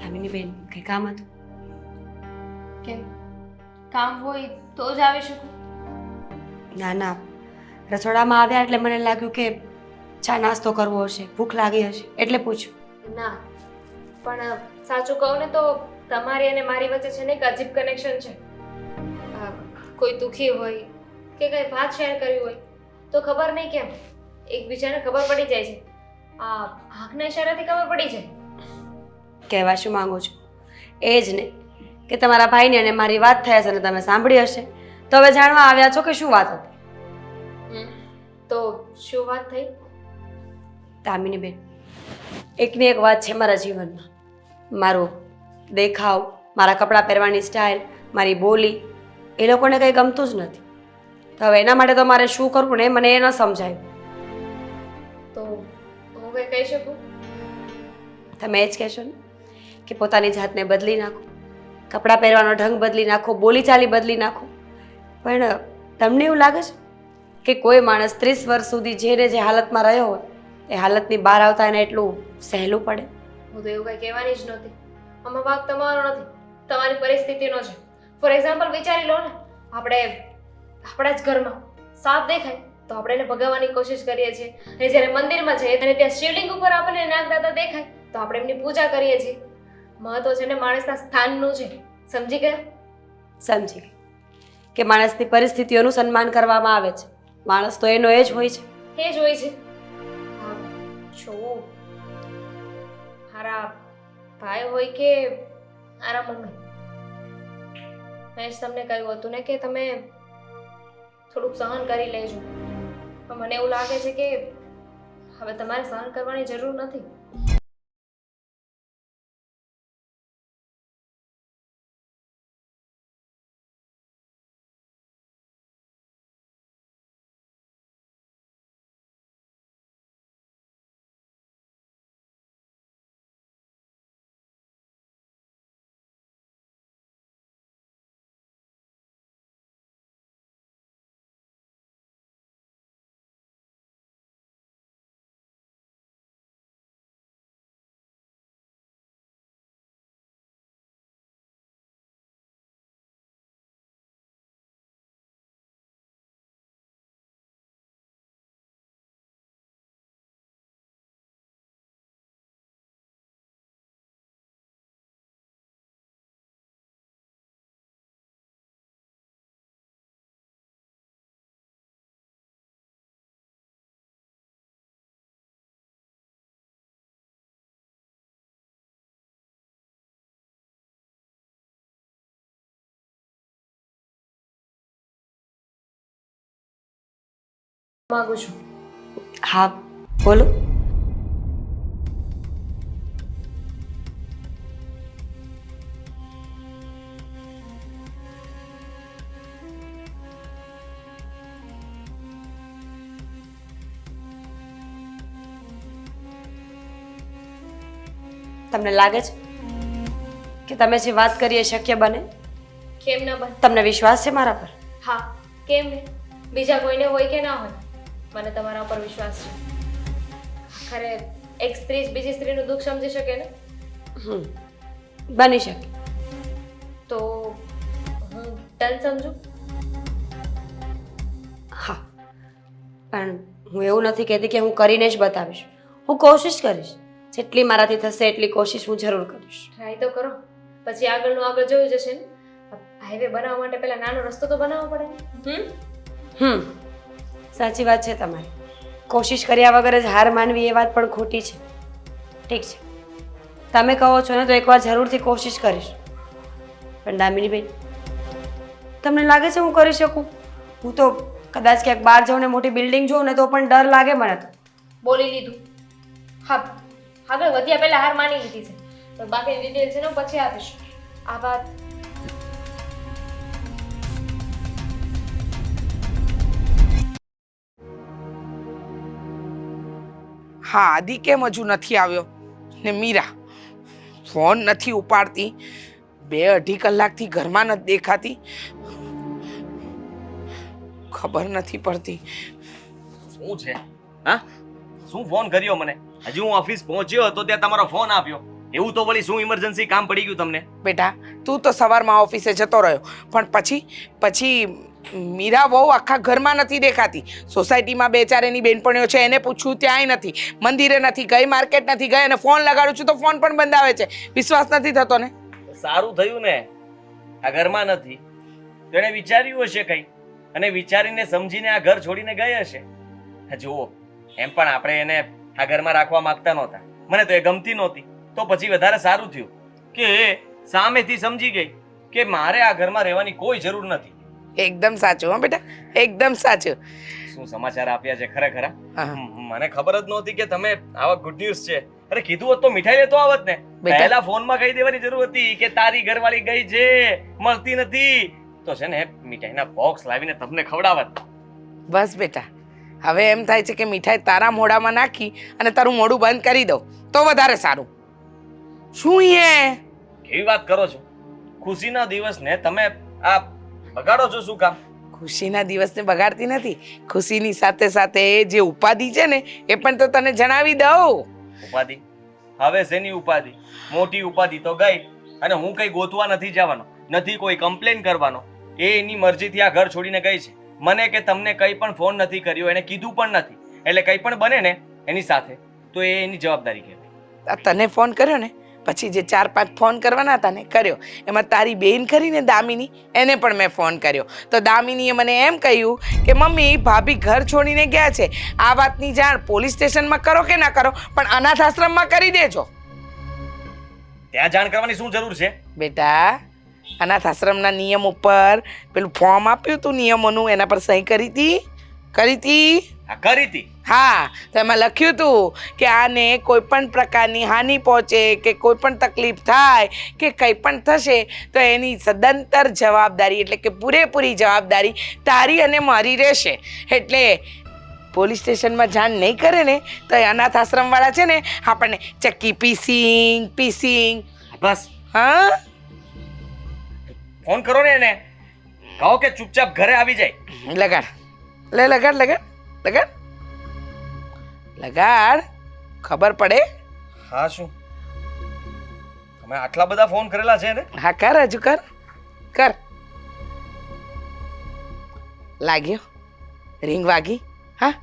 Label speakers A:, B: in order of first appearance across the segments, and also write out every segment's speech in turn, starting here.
A: દામિની બેન કંઈ કામ હતું?
B: કેમ કામ હોય તો જ આવી શકું?
A: ના ના, રસોડામાં આવ્યા એટલે મને લાગ્યું કે ચા નાસ્તો કરવો હશે, ભૂખ લાગી હશે એટલે પૂછ્યું.
B: ના, પણ સાચું કહું ને તો તમારી અને મારી વચ્ચે છે ને એક અજીબ કનેક્શન છે. કોઈ દુઃખી હોય કે કંઈ વાત શેર કરવી હોય તો ખબર નહીં કેમ એકબીજાને ખબર પડી જાય છે. આ આંખના ઇશારાથી ખબર પડી જાય.
A: કહેવા શું માંગુ છું એ જ ને કે તમારા ભાઈને અને મારી વાત થઈ હશે અને તમે સાંભળી હશે તો હવે જાણવા આવ્યા છો કે શું વાત હતી.
B: તો શું વાત થઈ?
A: દામિની બેન, એકની એક વાત છે મારા જીવનમાં. મારો દેખાવ, મારા કપડાં પહેરવાની સ્ટાઇલ, મારી બોલી એ લોકોને કંઈ ગમતું જ નથી. તો હવે એના માટે તો મારે શું કરવું ને મને એ ન સમજાયું.
B: તો હું કંઈ કહી શકું?
A: તમે એ જ કહેશો ને કે પોતાની જાતને બદલી નાખો, કપડાં પહેરવાનો ઢંગ બદલી નાખો, બોલીચાલી બદલી નાખો. પણ તમને એવું લાગે છે કે કોઈ માણસ 30 વર્ષ સુધી જે હાલતમાં રહ્યો હોય એ હાલતની બહાર આવતા એને એટલું સહેલું પડે?
B: હું તો એવું કંઈ કહેવાની જ નહોતી. આમાં વાંક તમારો નથી, તમારી પરિસ્થિતિનો છે. ફોર એક્ઝામ્પલ વિચારી લો ને, આપણે આપણા જ ઘરમાં સાપ દેખાય તો આપણે એને ભગાવવાની કોશિશ કરીએ છીએ, અને જ્યારે મંદિરમાં જઈએ અને ત્યાં શિવલિંગ ઉપર આપણને નાગદાદા દેખાય તો આપણે એમની પૂજા કરીએ છીએ. મહત્વ છે ને માણસના સ્થાનનું છે. સમજી ગયા?
A: સમજી ગઈ કે માણસની પરિસ્થિતિઓનું સન્માન કરવામાં આવે છે. માણસ તો એનો એ જ હોય છે.
B: એ જ હોય છે. હા, છો મારા ભાઈ હોય કે મારા મમ્મી, મેં જ તમને કહ્યું હતું ને કે તમે થોડુંક સહન કરી લેજો. પણ મને એવું લાગે છે કે હવે તમારે સહન કરવાની જરૂર નથી. માંગુ છું.
A: હા, બોલો. તમને લાગે છે કે તમે જે વાત કરી એ શક્ય બને?
B: કેમ ન બને?
A: તમને વિશ્વાસ છે મારા પર?
B: હા, કેમ નહીં? બીજા કોઈને હોય કે ના હોય, મને તમારા ઉપર વિશ્વાસ છે. ખરે એક સ્ત્રી જ બીજી સ્ત્રીનું દુઃખ સમજી શકે ને?
A: બની શકે.
B: તો હું ડન સમજુ?
A: હા, પણ હું એવું નથી કહેતી કે હું કરીને જ બતાવીશ. હું કોશિશ કરીશ. જેટલી મારાથી થશે એટલી કોશિશ હું જરૂર કરીશ.
B: ટ્રાય તો કરો, પછી આગળનું આગળ જોયું જશે ને. હાઈવે બનાવવા માટે પહેલા નાનો રસ્તો તો બનાવવો પડે ને.
A: સાચી વાત છે તમારી. કોશિશ કર્યા વગર જ હાર માનવી એ વાત પણ ખોટી છે. ઠીક છે, તમે કહો છો ને તો એકવાર જરૂરથી કોશિશ કરીશ. પણ દામિની બેન, તમને લાગે છે હું કરી શકું? હું તો કદાચ ક્યાંક બહાર જાઉં ને મોટી બિલ્ડિંગ જોઉં ને તો પણ ડર લાગે મને તો.
B: બોલી લીધું. હા, આગળ વધ્યા પહેલા હાર માની લીધી છે. તો બાકીની ડિટેલ છે ને પછી આપીશ. આ વાત
C: હા, આદિ કેમ હજુ નથી આવ્યો? ને મીરા ફોન નથી ઉપાડતી. 2-2.5 કલાકથી ઘરમાં નથી દેખાતી. ખબર નથી પડતી.
D: શું છે? હા, શું ફોન કર્યો મને? હજી હું ઓફિસ પહોંચ્યો હતો ત્યાં તમારો ફોન આવ્યો. એવું તો વળી શું ઇમરજન્સી કામ પડી ગયું તમને?
C: બેટા તું તો સવારમાં ઓફિસે જતો રહ્યો પણ પછી મીરા બહુ આખા ઘરમાં નથી દેખાતી. સોસાયટીમાં બે ચાર એની બેનપણીઓ છે એને પૂછ્યું ત્યાંય નથી, મંદિરે નથી ગઈ, માર્કેટ નથી ગઈ, અને ફોન લગાડું છું તો ફોન પણ બંધ આવે છે. વિશ્વાસ નથી થતો ને?
D: સારું થયું ને આ ઘરમાં નથી. તો એણે વિચાર્યું હશે કંઈ અને વિચારીને સમજીને આ ઘર છોડીને ગઈ હશે. જુઓ, એમ પણ આપણે એને આ ઘરમાં રાખવા માંગતા નહોતા. મને તો એ ગમતી નહોતી. તો પછી વધારે સારું થયું કે એ સામેથી સમજી ગઈ કે મારે આ ઘરમાં રહેવાની કોઈ જરૂર નથી.
C: એકદમ સાચું. હા બેટા એકદમ સાચું.
D: શું સમાચાર આપ્યા છે ખરેખર?
C: હા.
D: મને ખબર જ નહોતી કે તમે આવા ગુડ ન્યૂઝ છે. અરે કીધું હોત તો મીઠાઈ લેતો આવત ને.
C: બેટા.
D: પહેલા ફોનમાં કહી દેવાની જરૂર હતી કે તારી ઘરવાળી ગઈ છે, મળતી નથી. તો છે ને મીઠાઈના બોક્સ લાવીને તમને ખવડાવત.
C: બસ બેટા હવે એમ થાય છે કે મીઠાઈ તારા મોઢામાં નાખી અને તારું મોઢું બંધ કરી દઉં તો વધારે સારું. શું એ
D: કેવી વાત કરો છો? ખુશીના દિવસને તમે આ બગાડો છો શું કામ?
C: ખુશીના દિવસને બગાડતી નથી. ખુશીની સાથે સાથે જે ઉપાધિ છે ને એ પણ તો તને જણાવી દઉં.
D: ઉપાધિ? હવે શેની ઉપાધિ? મોટી ઉપાધિ તો ગઈ અને હું કઈ ગોતવા નથી જવાનો, નથી કોઈ કમ્પ્લેન કરવાનો. એ એની મરજીથી આ ઘર છોડીને ગઈ છે. મને કે તમને કંઈ પણ ફોન નથી કર્યો, એને કીધું પણ નથી. એટલે કંઈ પણ બને ને એની સાથે તો એ એની જવાબદારી કહેવાય.
C: આ તને ફોન કર્યો ને પછી જે 4-5 ફોન કરવાના હતા ને કર્યો. એમાં તારી બેન ખરીને દામિની એને પણ મેં ફોન કર્યો તો દામિનીએ મને એમ કહ્યું કે મમ્મી ભાભી ઘર છોડીને ગયા છે. આ વાતની જાણ પોલીસ સ્ટેશનમાં કરો કે ના કરો પણ અનાથ આશ્રમમાં કરી દેજો.
D: ત્યાં જાણ કરવાની શું જરૂર છે?
C: બેટા અનાથ આશ્રમના નિયમ ઉપર પેલું ફોર્મ આપ્યું તું નિયમોનું એના પર સહી કરી હતી?
D: આ કરી હતી.
C: હા તો એમાં લખ્યું હતું કે આને કોઈ પણ પ્રકારની હાનિ પહોંચે કે કોઈ પણ તકલીફ થાય કે કંઈ પણ થશે તો એની સદંતર જવાબદારી એટલે કે પૂરેપૂરી જવાબદારી તારી અને મારી રહેશે. એટલે પોલીસ સ્ટેશનમાં જાણ નહીં કરે ને તો એ અનાથ આશ્રમવાળા છે ને આપણને ચક્કી પીસિંગ.
D: બસ
C: હા
D: ફોન કરો ને એને, કહો કે ચૂપચાપ ઘરે આવી જાય.
C: લગાડ ખબર પડે.
D: હા શું તમે આટલા બધા ફોન કરેલા છે ને?
C: હા કર હજુ કર. લાગ્યો રિંગ વાગી. હા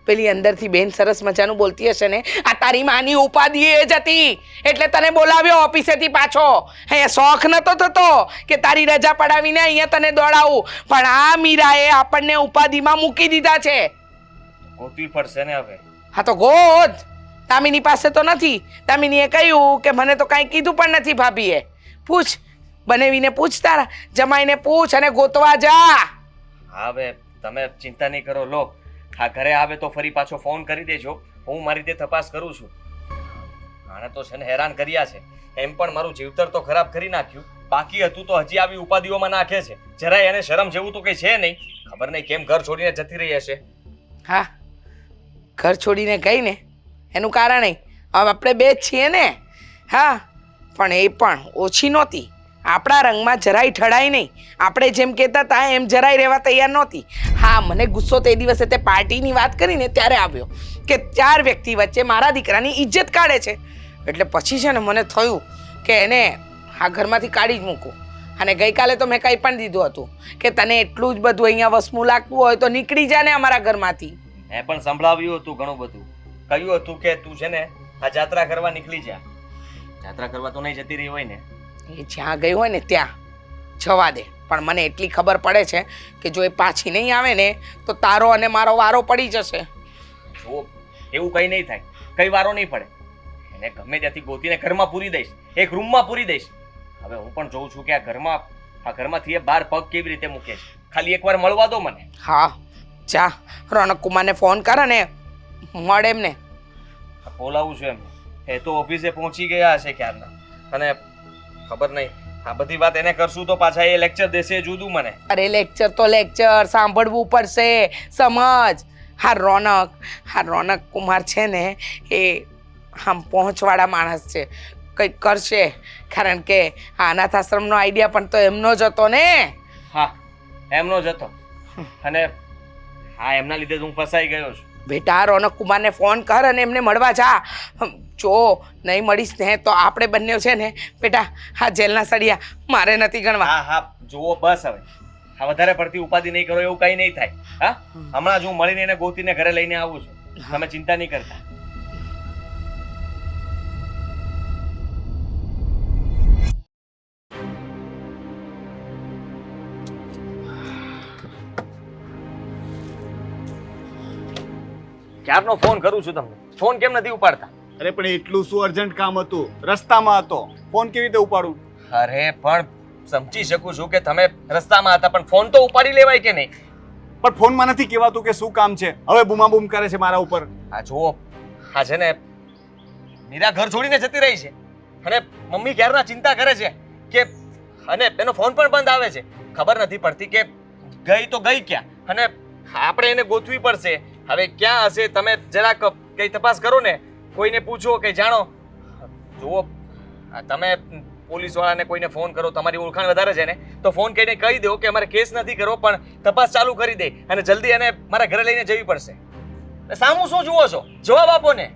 C: પેલી અંદરથી બેન સરસ મજાનું બોલતી હશે ને આ તારી માની ઉપાધિ એ જ હતી એટલે તને બોલાવ્યો ઓફિસેથી પાછો. અહીંયા શોખ નતો થતો કે તારી રજા પડાવીને અહીંયા તને દોડાવું પણ આ મીરાએ આપણને ઉપાધિમાં મૂકી દીધા છે.
D: ગોતવી પડશે ને હવે.
C: હા તો ગોત. દામિની પાસે તો નથી. દામિનીએ કહ્યું કે મને તો કાંઈ કીધું પણ નથી ભાભીએ. પૂછ બનેવીને પૂછ, તારા જમાઈને પૂછ અને ગોતવા જા.
D: હવે તમે ચિંતા નહીં કરો. લો આ ઘરે આવે તો ફરી પાછો ફોન કરી દેજો. હું મારી રીતે તપાસ કરું છું. આને તો છે ને હેરાન કર્યા છે. એમ પણ મારું જીવતર તો ખરાબ કરી નાખ્યું. બાકી હતું તો હજી આવી ઉપાધિઓમાં નાખે છે. જરાય એને શરમ જેવું તો કંઈ છે નહીં. ખબર નહીં કેમ ઘર છોડીને જતી રહી હશે.
C: હા ઘર છોડીને ગઈ ને એનું કારણ હવે આપણે બે જ છીએ ને. હા પણ એ પણ ઓછી નહોતી. આપણા રંગમાં જરાય ઠડાઈ નહીં. આપણે જેમ કહેતા હતા એમ જરાય રહેવા તૈયાર નહોતી. હા મને ગુસ્સો તે દિવસે તે પાર્ટીની વાત કરીને ત્યારે આવ્યો કે 4 વ્યક્તિ વચ્ચે મારા દીકરાની ઇજ્જત કાઢે છે. એટલે પછી છે ને મને થયું કે એને આ ઘરમાંથી કાઢી જ મૂકું. અને ગઈકાલે તો મેં કંઈ પણ દીધું હતું કે તને એટલું જ બધું અહીંયા વસમું લાગતું હોય તો નીકળી જા ને અમારા ઘરમાંથી.
D: મેં પણ સંભળાવ્યું હતું ઘણું બધું. કહ્યું હતું કે તું છે ને આ જાત્રા કરવા નીકળી જા. જાત્રા કરવા તો નહીં જતી રહી હોય ને?
C: એ જ્યાં ગઈ હોય ને ત્યાં જવા દે પણ મને એટલી ખબર પડે છે કે જો એ પાછી નહીં આવે ને તો તારો અને મારો વારો પડી જશે.
D: જો એવું કંઈ નહીં થાય. કઈ વારો નહીં પડે. એને ગમે ત્યાંથી ગોતીને ઘરમાં પૂરી દઈશ. એક રૂમમાં પૂરી દઈશ. હવે હું પણ જોઉં છું કે આ ઘરમાંથી એ 12 પગ કેવી રીતે મૂકે છે. ખાલી એકવાર મળવા દો મને.
C: હા જા રોનક કુમારને ફોન કર અને મળે એમને.
D: બોલાવું છું એમ. એ તો ઓફિસે પહોંચી ગયા હશે ક્યારના. અને ખબર નહીં આ બધી વાત એને કરશું તો પાછા એ લેક્ચર દેશે જુદું મને.
C: અરે લેક્ચર તો લેક્ચર સાંભળવું પડશે. સમજ. હા રોનક કુમાર છે ને એ આમ પહોંચવાળા માણસ છે. કંઈક કરશે કારણ કે આ અનાથ આશ્રમનો આઈડિયા પણ તો એમનો જ હતો ને.
D: હા એમનો જ હતો. અને હા એમના લીધે જ હું ફસાઈ ગયો છું.
C: બેટા રોનક કુમારને ફોન કર અને એમને મળવા જા. જો નહીં મળીશ ને તો આપણે બંને છે ને બેટા હા જેલના સળિયા મારે નથી ગણવા.
D: હા હા જુઓ બસ હવે હા વધારે પડતી ઉપાધિ નહીં કરો એવું કંઈ નહીં થાય. હા હમણાં જ હું મળીને એને ગોતીને ઘરે લઈને આવું છું. તમે ચિંતા નહીં કરતા. ક્યારનો ફોન કરું છું તમને, ફોન કેમ નથી ઉપાડતા?
E: અરે પણ એટલું શું અર્જન્ટ કામ હતું, રસ્તામાં હતો, ફોન કેવી રીતે ઉપાડું?
D: અરે પણ સમજી શકું છું કે તમે રસ્તામાં હતા પણ ફોન તો ઉપાડી લેવાય કે નહીં?
E: પણ ફોનમાં નથી કહેવાતું કે શું કામ છે, હવે બૂમાબૂમ કરે છે મારા ઉપર.
D: આ જુઓ આ છે ને મીરા ઘર છોડીને જતી રહી છે અને મમ્મી ક્યારના ચિંતા કરે છે કે અને એનો ફોન પણ બંધ આવે છે. ખબર નથી પડતી કે ગઈ તો ગઈ ક્યાં અને આપણે એને ગોતવી પડશે. હવે ક્યાં હશે તમે જરાક કઈ તપાસ કરો ને, કોઈને પૂછો કે જાણો. જુઓ તમે પોલીસ વાળાને કોઈને ફોન કરો, તમારી ઓળખાણ વધારે છે ને તો ફોન કરીને કહી દો કે અમારે કેસ નથી કરવો પણ તપાસ ચાલુ કરી દે અને જલ્દી એને મારા ઘરે લઈને જવી પડશે. સામું શું જુઓ છો? જવાબ આપો ને.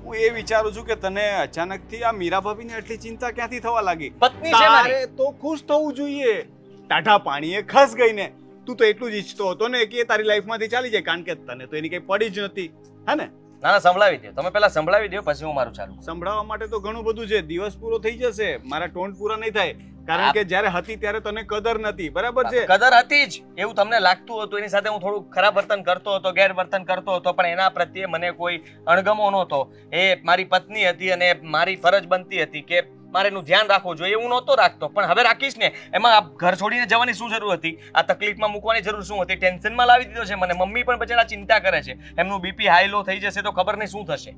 E: હું એ વિચારું છું કે તને અચાનકથી આ મીરા ભાભીને આટલી ચિંતા ક્યાંથી થવા લાગી?
D: પત્ની છે મારી.
E: તારે તો ખુશ થવું જોઈએ. ટાઢા પાણીએ ખસ ગઈ ને, તું તો એટલું જ ઈચ્છતો હતો ને કે એ તારી લાઈફમાંથી ચાલી જાય, કારણ કે તને તો એની કઈ પડી જ નથી, હે ને?
D: ના ના સંભળાવી દો, તમે પહેલા સંભળાવી દો પછી હું મારું ચાલુ.
E: સંભળાવવા માટે તો ઘણું બધું છે, દિવસ પૂરો થઈ જશે, મારા ટોન્ટ પૂરા નહીં થાય, કારણ કે જ્યારે હતી ત્યારે તને કદર નથી, બરાબર છે?
D: કદર હતી જ એવું તમને લાગતું હતું, એની સાથે હું થોડું ખરાબ વર્તન કરતો હતો, ગેરવર્તન કરતો હતો, પણ એના પ્રત્યે મને કોઈ અણગમો નહોતો. એ મારી પત્ની હતી અને મારી ફરજ બનતી હતી કે મારે એનું ધ્યાન રાખવું જોઈએ, એવું નહોતો રાખતો. પણ હવે રાખીશ ને. એમાં આ ઘર છોડીને જવાની શું જરૂર હતી? આ તકલીફમાં મૂકવાની જરૂર શું હતી? ટેન્શનમાં લાવી દીધો છે મને. મમ્મી પણ બચારા ચિંતા કરે છે, એમનું બીપી હાઈ લો થઈ જશે તો ખબર નહીં શું થશે.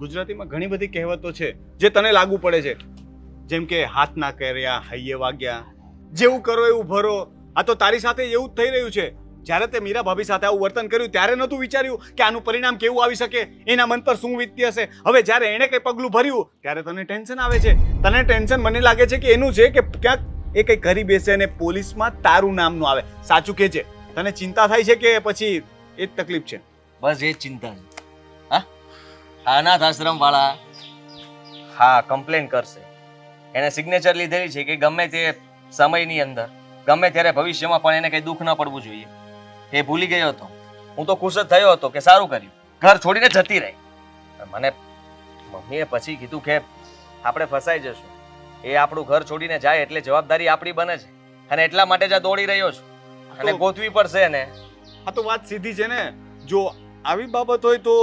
E: ગુજરાતીમાં ઘણી બધી કહેવતો છે જે તને લાગુ પડે છે, જેમ કે હાથ ના કર્યા હૈયે વાગ્યા, જેવું કરો એવું ભરો. આ તો તારી સાથે એવું જ થઈ રહ્યું છે. જ્યારે તે મીરા ભાભી સાથે આવું વર્તન કર્યું ત્યારે નહોતું વિચાર્યું કે આનું પરિણામ કેવું આવી શકે, એના મન પર શું વીતતી હશે. હવે જ્યારે એણે કંઈ પગલું ભર્યું ત્યારે તને ટેન્શન આવે છે. તને ટેન્શન મને લાગે છે કે એનું છે કે ક્યાંક એ કંઈ કરી બેસે અને પોલીસમાં તારું નામનું આવે. સાચું કે છે? તને ચિંતા થાય છે કે પછી એ જ તકલીફ છે?
D: બસ એ જ ચિંતા છે. હા અનાથ આશ્રમ વાળા હા કમ્પ્લેન કરશે. એને સિગ્નેચર લીધેલી છે કે ગમે તે સમયની અંદર ગમે ત્યારે ભવિષ્યમાં પણ એને કંઈ દુઃખ ન પડવું જોઈએ. એ ભૂલી ગયો હતો. હું તો ખુશ જ થયો હતો કે સારું કર્યું, ઘર છોડીને જતી રહી. મને મમ્મીએ પછી કીધું કે આપણે ફસાઈ જશું, એ આપણું ઘર છોડીને જાય એટલે જવાબદારી આપણી બને છે અને એટલા માટે જ આ દોડી રહ્યો છું અને ગોતવી પડશે ને.
E: આ તો વાત સીધી છે ને. જો આવી બાબત હોય તો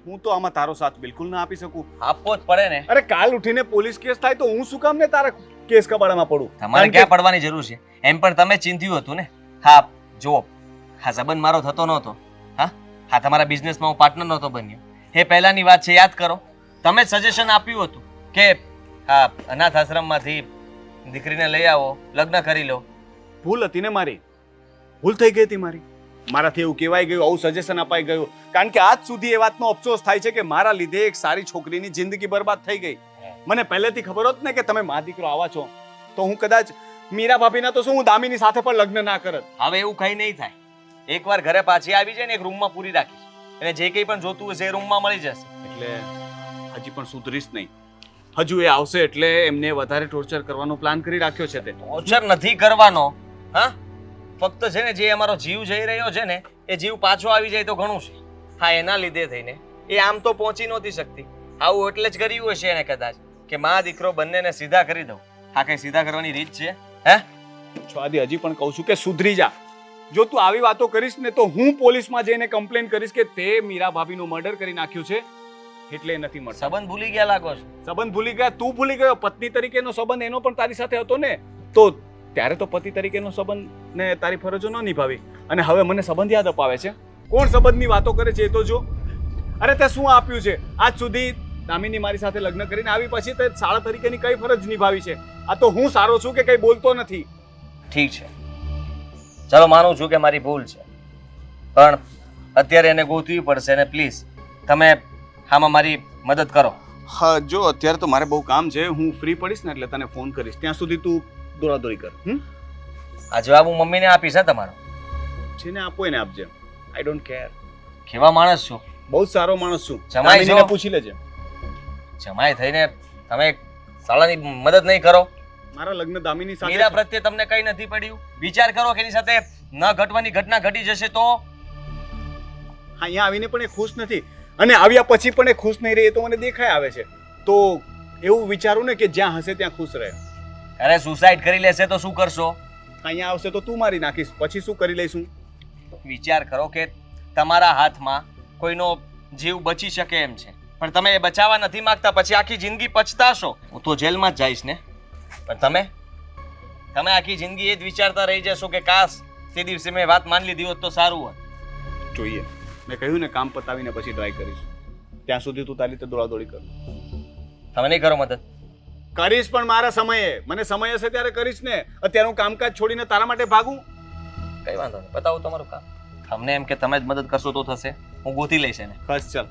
E: હું તો આમાં તારો સાથ બિલકુલ ના આપી શકું.
D: આપવો જ પડે ને.
E: અરે કાલ ઉઠીને પોલીસ કેસ થાય તો હું શું કામ ને તારા કેસ કબાડામાં પડું?
D: તમારે ક્યાં પડવાની જરૂર છે? એમ પણ તમે ચિંત્યું હતું ને. હા જુઓ હા સંબંધ મારો થતો નહોતો. હા તમારા બિઝનેસમાં હું પાર્ટનર નહોતો બન્યો. એ પહેલાની વાત છે, યાદ કરો. તમે જ સજેશન આપ્યું હતું કે હા અનાથ આશ્રમમાંથી દીકરીને લઈ આવો, લગ્ન કરી લો.
E: ભૂલ હતી ને મારી, ભૂલ થઈ ગઈ હતી મારી. મારાથી એવું કહેવાય ગયું, આવું સજેશન અપાઈ ગયું, કારણ કે આજ સુધી એ વાતનો અફસોસ થાય છે કે મારા લીધે એક સારી છોકરીની જિંદગી બરબાદ થઈ ગઈ. મને પહેલેથી ખબર હોત ને કે તમે મા દીકરો આવા છો તો હું કદાચ મીરા ભાભીના તો શું હું દામિની સાથે પણ લગ્ન ના કરત.
D: હવે એવું કંઈ નહીં થાય. એકવાર ઘરે પાછી આવી જાય ને એક રૂમમાં પૂરી રાખીશ, અને જે કંઈ પણ જોતું હશે એ રૂમમાં મળી જશે.
E: એટલે હજી પણ સુધરીશ નહીં. હજુ એ આવશે એટલે એમને વધારે ટોર્ચર કરવાનો પ્લાન કરી રાખ્યો છે તે.
D: ટોર્ચર નથી કરવાનો. હા ફક્ત છે ને જે અમારો જીવ જઈ રહ્યો છે ને એ જીવ પાછો આવી જાય તો ઘણું છે. હા એના લીધે થઈને એ આમ તો પહોંચી નહોતી શકતી. આવું એટલે જ કર્યું હશે એને કદાચ કે મા દીકરો બંનેને સીધા કરી દઉં. હા કઈ સીધા કરવાની રીત છે? હે
E: છવાદી હજી પણ કહું છું કે સુધરી જા. જો તું આવી વાતો કરીશ ને તો હું પોલીસમાં જઈને કમ્પ્લેન કરીશ કે તે મીરા ભાભીનું મર્ડર કરી નાખ્યું છે એટલે એ નથી મળતા.
D: સંબંધ ભૂલી ગયા લાગો છો.
E: સંબંધ ભૂલી ગયા? તું ભૂલી ગયો. પત્ની તરીકેનો સંબંધ એનો પણ તારી સાથે હતો ને, તો ત્યારે તો પતિ તરીકેનો સંબંધ ને તારી ફરજો ન નિભાવી અને હવે મને સંબંધ યાદ અપાવે છે. કોણ સંબંધની વાતો કરે છે એ તો જો. અરે તે શું આપ્યું છે આજ સુધી? દામિની મારી સાથે લગ્ન કરીને આવી પછી તે શાળા તરીકેની કઈ ફરજ નિભાવી છે? આ તો હું સારો છું કે કઈ બોલતો નથી.
D: ઠીક છે ચલો માનું છું કે મારી ભૂલ છે, પણ અત્યારે એને ગોતવી પડશે અને પ્લીઝ તમે આમાં મારી મદદ કરો.
E: હા જો અત્યારે તો મારે બહુ કામ છે, હું ફ્રી પડીશ ને એટલે તને ફોન કરીશ. ત્યાં સુધી તું દોડાદોડી કર.
D: આ જવાબ હું મમ્મીને આપીશ. તમારો
E: જેને આપો એને આપજે. I don't care.
D: કેવા માણસ છો?
E: બહુ જ સારો માણસ છું.
D: જમાઈ
E: દામિનીને
D: છો?
E: પૂછી લેજે.
D: જમાઈ થઈને તમે સાલાની મદદ નહીં કરો?
E: મારા લગ્ન દામિની સાથે
D: મીરા
E: છે.
D: પ્રત્યે તમને કઈ નથી પડ્યું? વિચાર કરો કે એની સાથે ન ઘટવાની ઘટના ઘટી જશે તો?
E: અહીંયા આવીને પણ એ ખુશ નથી અને આવ્યા પછી પણ એ ખુશ નહીં રહે, એ તો મને દેખાય આવે છે. તો એવું વિચારું ને કે જ્યાં હશે ત્યાં ખુશ રહે.
D: અરે સુસાઇડ કરી લેશે તો શું કરશો?
E: અહીંયા આવશે તો તું મારી નાખીશ, પછી શું કરી લઈશું?
D: વિચાર કરો કે તમારા હાથમાં કોઈનો જીવ બચી શકે એમ છે, પણ તમે એ બચાવવા નથી માંગતા, પછી આખી જિંદગી પછતાશો. હું તો જેલમાં જ જઈશ ને, પણ તમે આખી જિંદગી એ જ વિચારતા રહી જશો કે કાશ તે દિવસે મેં વાત માની લીધી હોત તો સારું હોત.
E: જોઈએ, મેં કહ્યું ને કામ પતાવીને પછી ટ્રાય કરીશ. ત્યાં સુધી તું તારી રીતે દોડાદોડી કર.
D: તમે નહીં કરો મદદ?
E: કરીશ પણ મારા સમયે. મને સમય હશે ત્યારે કરીશ ને. અત્યારે હું કામકાજ છોડીને તારા માટે ભાગું?
D: કઈ વાંધો નહીં, બતાવો તમારું કામ. તમને એમ કે તમે જ મદદ કરશો તો થશે, હું ગોતી લઈશ એને.
E: બસ ચાલ.